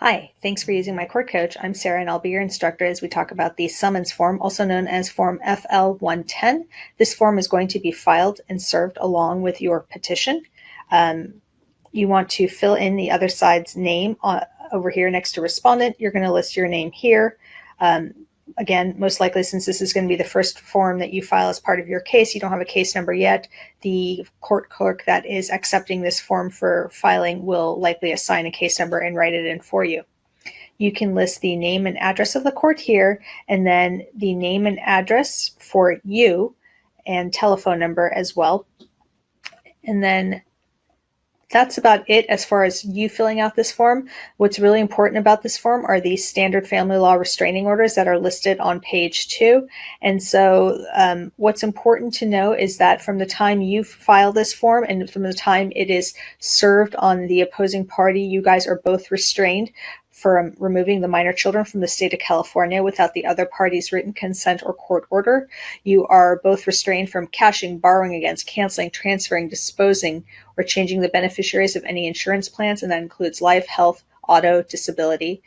Hi, thanks for using my court coach. I'm Sarah and I'll be your instructor as we talk about the summons form, also known as form FL-110. This form is going to be filed and served along with your petition. You want to fill in the other side's name over here next to respondent. You're going to list your name here. Again, most likely, since this is going to be the first form that you file as part of your case, you don't have a case number yet. The court clerk that is accepting this form for filing will likely assign a case number and write it in for you. You can list the name and address of the court here, and then the name and address for you and telephone number as well. And then that's about it as far as you filling out this form. What's really important about this form are the standard family law restraining orders that are listed on page 2. And so what's important to know is that from the time you file this form and from the time it is served on the opposing party, you guys are both restrained from removing the minor children from the state of California without the other party's written consent or court order. You are both restrained from cashing, borrowing against, canceling, transferring, disposing, or changing the beneficiaries of any insurance plans, and that includes life, health, auto, disability,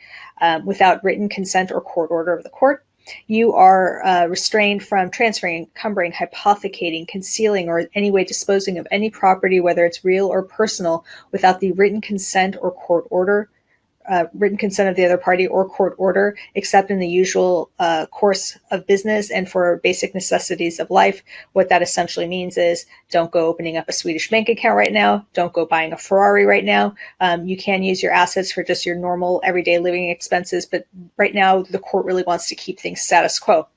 without written consent or court order of the court. You are restrained from transferring, encumbering, hypothecating, concealing, or any way disposing of any property, whether it's real or personal, without the written consent or court order. Written consent of the other party or court order, except in the usual course of business and for basic necessities of life. What that essentially means is don't go opening up a Swedish bank account right now. Don't go buying a Ferrari right now. You can use your assets for just your normal everyday living expenses, but right now the court really wants to keep things status quo.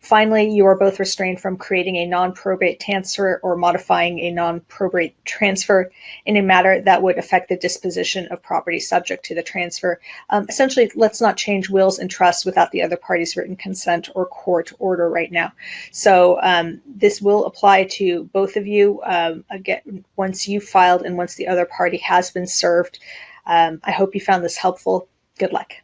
Finally, you are both restrained from creating a non-probate transfer or modifying a non-probate transfer in a matter that would affect the disposition of property subject to the transfer. Essentially, let's not change wills and trusts without the other party's written consent or court order right now. So this will apply to both of you again once you filed and once the other party has been served. I hope you found this helpful. Good luck.